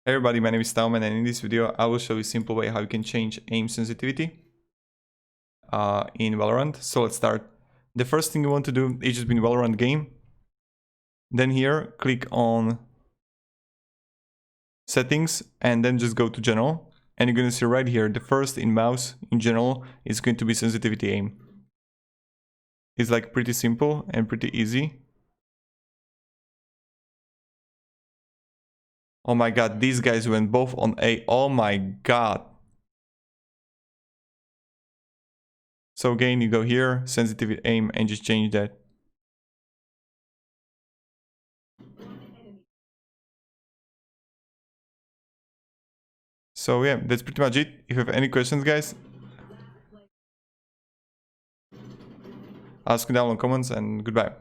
Hey everybody, my name is TaoMan, and in this video I will show you a simple way how you can change aim sensitivity in Valorant. So let's start. The first thing you want to do is just be in Valorant game. Then here, click on settings and then just go to general. And you're going to see right here, the first in mouse in general is going to be sensitivity aim. It's like pretty simple and pretty easy. Oh my god, these guys went both on A. Oh my god. So again, you go here, sensitivity aim, and just change that. So yeah, that's pretty much it. If you have any questions, guys, ask down in the comments, and goodbye.